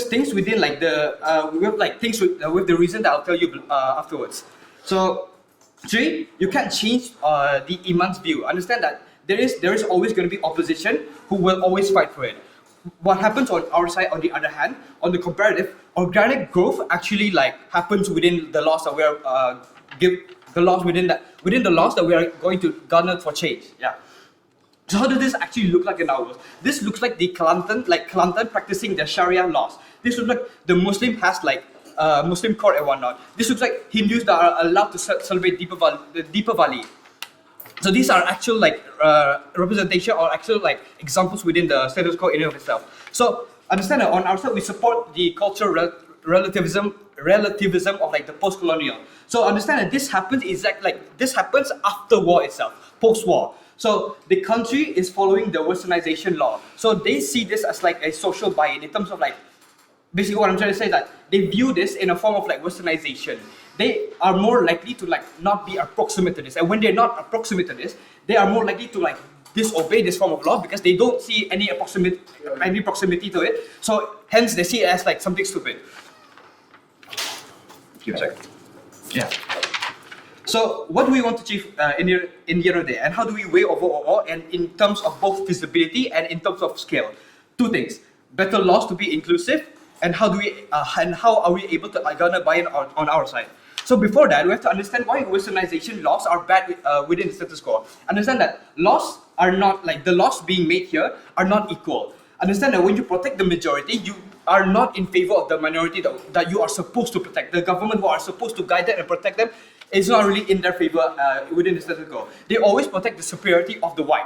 things within like the with like things with the reason that I'll tell you afterwards. So 3, you can't change the imam's view. Understand that there is always going to be opposition who will always fight for it. What happens on our side, on the other hand, on the comparative, organic growth actually like happens within the laws that we are within the laws that we are going to garner for change. Yeah. So how does this actually look like in our world? This looks like the Kelantan practicing their sharia laws. This looks like the Muslim has like Muslim court and whatnot. This looks like Hindus that are allowed to celebrate Deepavali. So these are actual like representation or actual like examples within the status quo in and of itself. So understand that on our side we support the cultural relativism of like the post-colonial. So understand that this happens this happens after war itself, post-war. So the country is following the westernization law. So they see this as like a social buy-in in terms of like, basically what I'm trying to say is that they view this in a form of like westernization. They are more likely to like not be approximate to this. And when they're not approximate to this, they are more likely to like disobey this form of law because they don't see any proximity to it. So hence they see it as like something stupid. Keep checking. Yeah. So what do we want to achieve in the end of the day, and how do we weigh overall, and in terms of both feasibility and in terms of scale? 2 things: better laws to be inclusive, and how are we able to garner buy-in on our side? So before that, we have to understand why westernization laws are bad within the status quo. Understand that laws are not like the laws being made here are not equal. Understand that when you protect the majority, you are not in favor of the minority that you are supposed to protect. The government who are supposed to guide them and protect them is not really in their favor within the status quo. They always protect the superiority of the white.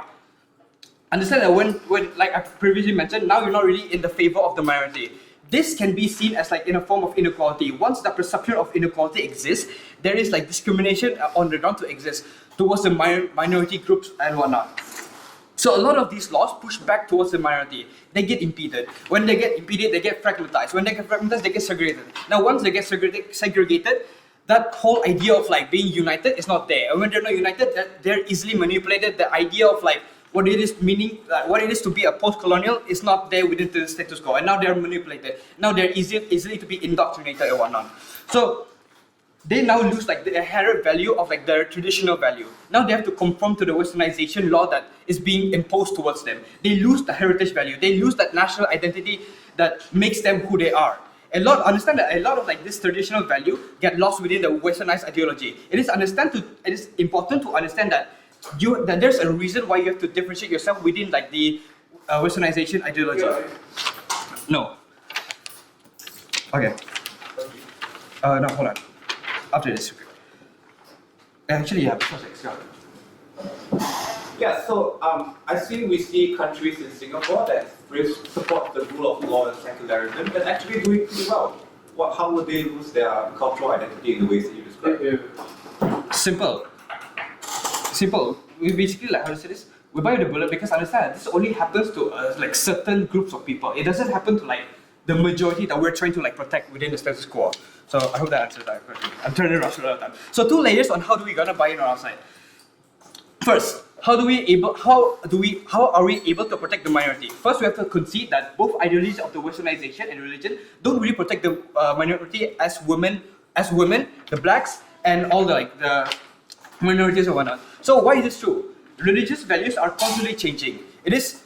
Understand that when like I previously mentioned, now you're not really in the favor of the minority. This can be seen as like in a form of inequality. Once the perception of inequality exists, there is like discrimination on the ground to exist towards the minority groups and whatnot. So a lot of these laws push back towards the minority. They get impeded. When they get impeded, they get fragmentized. When they get fragmentized, they get segregated. Now once they get segregated, that whole idea of like being united is not there. And when they're not united, they're easily manipulated. The idea of like what it is to be a post-colonial is not there within the status quo. And now they're manipulated. Now they're easily to be indoctrinated and whatnot. So they now lose like the inherent value of like their traditional value. Now they have to conform to the westernization law that is being imposed towards them. They lose the heritage value. They lose that national identity that makes them who they are. Understand that a lot of like this traditional value get lost within the westernized ideology. It is important to understand that there's a reason why you have to differentiate yourself within like the westernization ideology. No. Okay. No, hold on. After this. Actually, yeah. Yeah, so I see we see countries in Singapore that support the rule of law and secularism that actually doing pretty well. How would they lose their cultural identity in the ways that you described? Simple. We basically like how to say this. We buy the bullet because understand that this only happens to like certain groups of people. It doesn't happen to like the majority that we're trying to like protect within the status quo. So I hope that answers that question. I'm turning it around all the time. So 2 layers on how do we gonna buy in on our side. First, how are we able to protect the minority? First, we have to concede that both ideologies of the westernization and religion don't really protect the minority as women, the blacks, and all the minorities and whatnot. So why is this true? Religious values are constantly changing. It is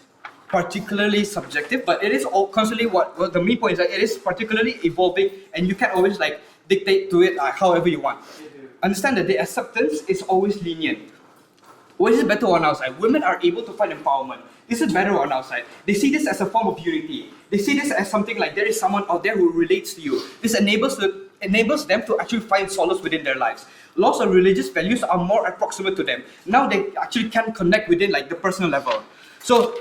particularly subjective, but it is all constantly what the main point is that it is particularly evolving, and you can't always like dictate to it however you want. Understand that the acceptance is always lenient. What is better on our side? Women are able to find empowerment. This is better on our side. They see this as a form of unity. They see this as something like there is someone out there who relates to you. This enables them to actually find solace within their lives. Laws and religious values are more approximate to them. Now they actually can connect within like the personal level. So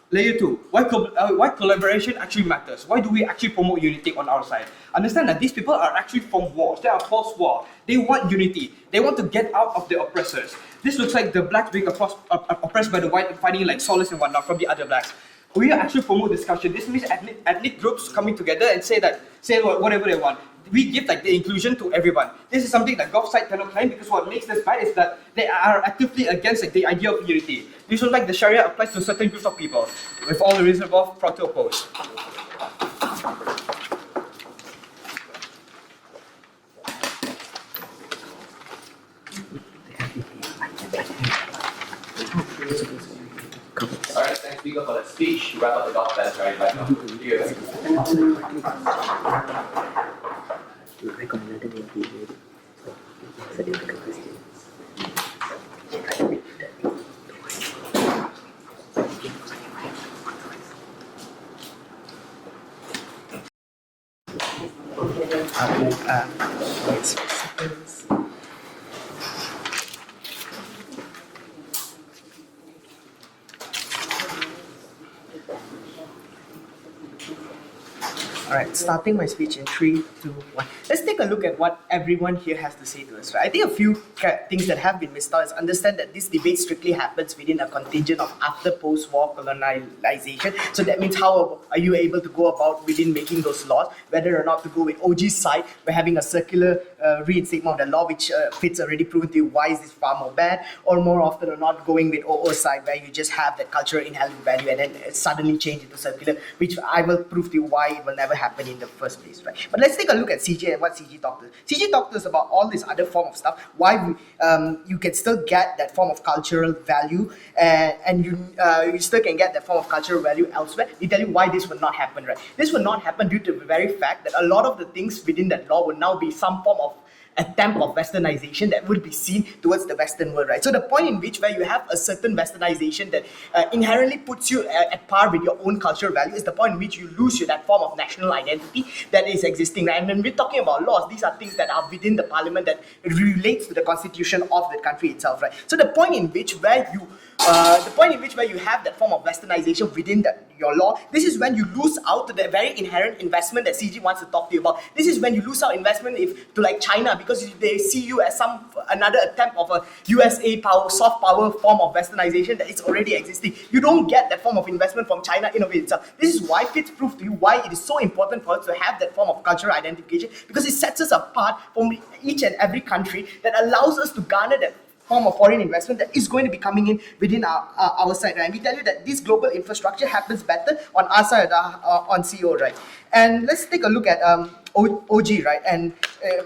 layer 2, why collaboration actually matters? Why do we actually promote unity on our side? Understand that these people are actually from wars. They are post-war. They want unity. They want to get out of the oppressors. This looks like the blacks being oppressed by the white and finding like solace and whatnot from the other blacks. we actually promote discussion. This means ethnic groups coming together and say whatever they want. We give like the inclusion to everyone. This is something that Gulf side cannot claim, because what makes this bad is that they are actively against like, the idea of unity. This is like the Sharia applies to certain groups of people. With all the reasons above, proud to oppose. Alright, thanks Speaker for that speech. Wrap up the golf bench right now. Alright, starting my speech in 3, 2, 1. Let's take a look at what everyone here has to say to us. Right? I think a few things that have been missed out is understand that this debate strictly happens within a contingent of after post-war colonialization. So that means how are you able to go about within making those laws, whether or not to go with OG's side, we're having a circular reinstatement of the law, which Fitz already proven to you why is this far more bad, or more often or not going with OO side, where you just have that cultural inherent value and then it suddenly change into circular, which I will prove to you why it will never happen in the first place, right? But let's take a look at CJ and what CJ talked to us. CJ talked to us about all this other form of stuff, why you can still get that form of cultural value, and you still can get that form of cultural value elsewhere. He tell you why this will not happen, right? This will not happen due to the very fact that a lot of the things within that law will now be some form of attempt of westernization that would be seen towards the Western world, right? So the point in which where you have a certain westernization that inherently puts you at par with your own cultural value is the point in which you lose that form of national identity that is existing, right? And when we're talking about laws, these are things that are within the parliament that relates to the constitution of the country itself, right? So the point in which where you have that form of westernization within your law, this is when you lose out to the very inherent investment that CG wants to talk to you about. This is when you lose out investment to like China, because they see you as another attempt of a USA power, soft power form of westernization that is already existing. You don't get that form of investment from China in and of itself. This is why Fitz proved to you why it is so important for us to have that form of cultural identification, because it sets us apart from each and every country that allows us to garner that form of foreign investment that is going to be coming in within our side, right? And we tell you that this global infrastructure happens better on our side, on CO, right? And let's take a look at OG, right? And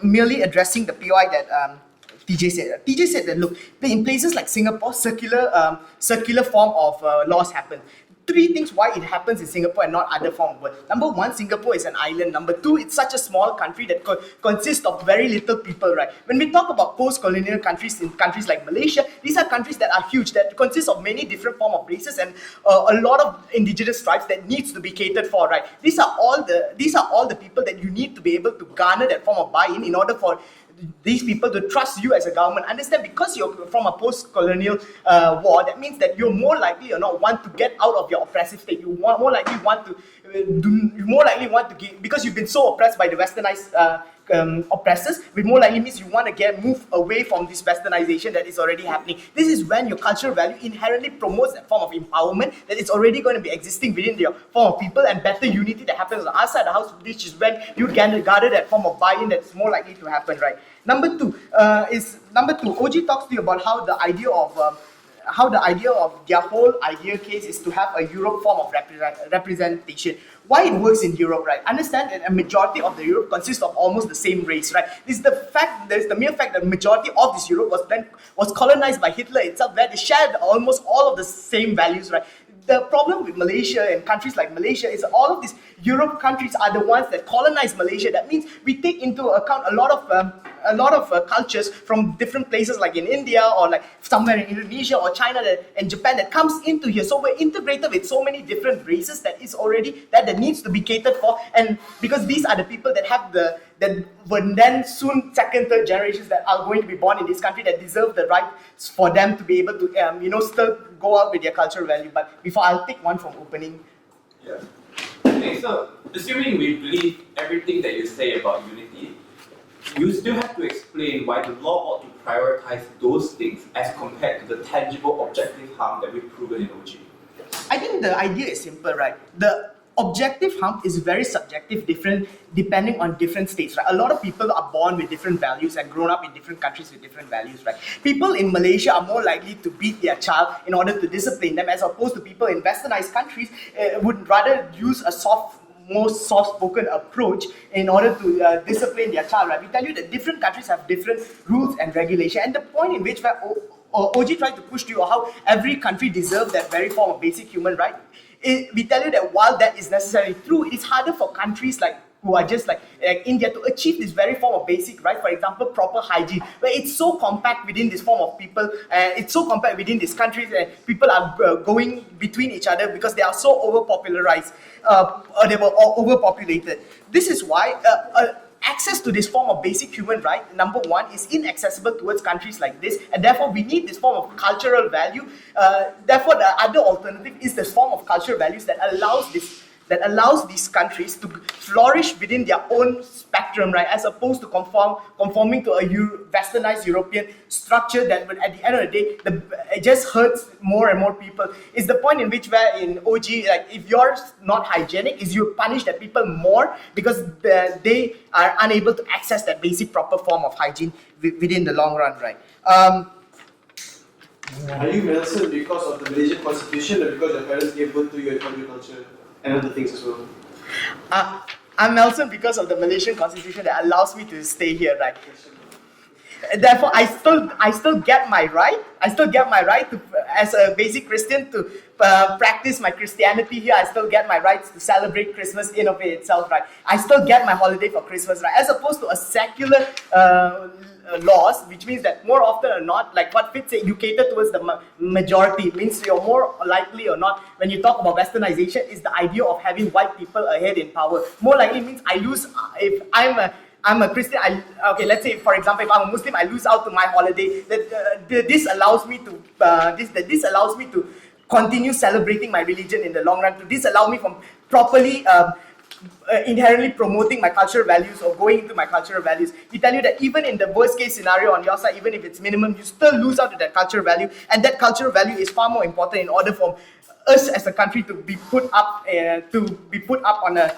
merely addressing the POI that TJ said. TJ said that, look, in places like Singapore, circular form of laws happen. 3 things why it happens in Singapore and not other form of world. Number 1, Singapore is an island. Number 2, it's such a small country that consists of very little people, right? When we talk about post-colonial countries, in countries like Malaysia, these are countries that are huge, that consist of many different form of races and a lot of indigenous tribes that needs to be catered for, right? These are all the people that you need to be able to garner that form of buy-in in order for these people to trust you as a government. Understand, because you're from a post-colonial war, that means that you're more likely or not want to get out of your oppressive state. You more likely want to get, because you've been so oppressed by the westernized oppressors, which more likely means you want to move away from this westernization that is already happening. This is when your cultural value inherently promotes that form of empowerment that is already going to be existing within your form of people, and better unity that happens on outside the house, which is when you garner that form of buy-in that's more likely to happen, right? Number two, OG talks to you about how the idea of their whole idea case is to have a Europe form of representation. Why it works in Europe, right? Understand that a majority of the Europe consists of almost the same race, right? There's the mere fact that the majority of this Europe was colonized by Hitler itself, where they shared almost all of the same values, right? The problem with Malaysia and countries like Malaysia is all of these Europe countries are the ones that colonize Malaysia. That means we take into account a lot of cultures from different places, like in India or like somewhere in Indonesia or China and Japan, that comes into here. So we're integrated with so many different races that needs to be catered for. And because these are the people that will then soon second, third generations that are going to be born in this country that deserve the right for them to be able to still go out with their cultural value. But before, I'll take one from opening. Yeah. Okay, so assuming we believe everything that you say about unity, you still have to explain why the law ought to prioritize those things as compared to the tangible objective harm that we've proven in OG. I think the idea is simple, right? The objective harm is very subjective, different depending on different states, right? A lot of people are born with different values and grown up in different countries with different values, right? People in Malaysia are more likely to beat their child in order to discipline them, as opposed to people in westernized countries would rather use a more soft-spoken approach in order to discipline their child, right? We tell you that different countries have different rules and regulation, and the point in which OG tried to push to you how every country deserves that very form of basic human right. We tell you that while that is necessarily true, it's harder for countries who are just like India to achieve this very form of basic right. For example, proper hygiene, where it's so compact within this form of people, it's so compact within these countries, and people are going between each other because they are so overpopularized, or they were overpopulated. This is why access to this form of basic human right, number one, is inaccessible towards countries like this, and therefore we need this form of cultural value. Therefore, the other alternative is this form of cultural values that allows these countries to flourish within their own spectrum, right, as opposed to conforming to a westernized European structure that would, at the end of the day, it just hurts more and more people. Is the point in which where in OG, like, if you're not hygienic, is you punish the people more because they are unable to access that basic proper form of hygiene within the long run, right? Are you Melson because of the Malaysian constitution or because your parents gave birth to you in agriculture and other things as well? I'm Melson because of the Malaysian constitution that allows me to stay here, right? Therefore, I still get my right. I still get my right to, as a basic Christian, to practice my Christianity here. I still get my rights to celebrate Christmas in of it itself, right? I still get my holiday for Christmas, right? As opposed to a secular laws, which means that more often or not, like what Fitz said, you cater towards the majority. It means you're more likely or not, when you talk about westernization, is the idea of having white people ahead in power. More likely means I lose, if I'm a Christian, okay, let's say, for example, if I'm a Muslim, I lose out to my holiday. This allows me to continue celebrating my religion in the long run, to disallow me from properly inherently promoting my cultural values or going into my cultural values. We tell you that even in the worst case scenario on your side, even if it's minimum, you still lose out to that cultural value, and that cultural value is far more important in order for us as a country to be put up on a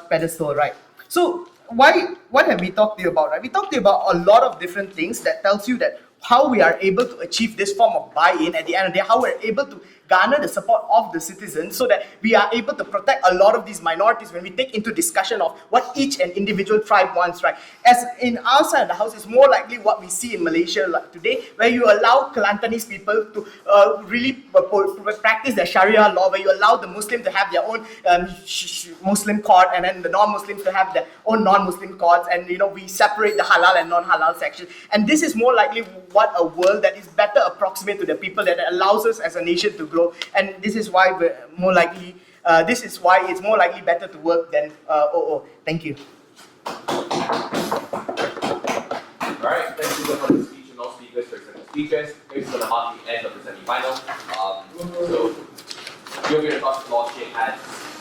pedestal, right? So what have we talked to you about, right? We talked to you about a lot of different things that tells you that how we are able to achieve this form of buy-in at the end of the day, how we're able to garner the support of the citizens so that we are able to protect a lot of these minorities when we take into discussion of what each and individual tribe wants, right? As in our side of the house, it's more likely what we see in Malaysia today, where you allow Kelantanese people to really practice their sharia law, where you allow the Muslim to have their own Muslim court, and then the non-Muslims to have their own non-Muslim courts, and we separate the halal and non-halal section. And this is more likely what a world that is better approximate to the people, that allows us as a nation to grow. And this is why we're more likely. This is why it's more likely better to work than Thank you. Alright, thank you for the speech and all speakers for accepting speeches. This is going to mark the end of the semi-final. So you're going to talk to Louixyuen and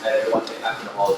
everyone in the hall.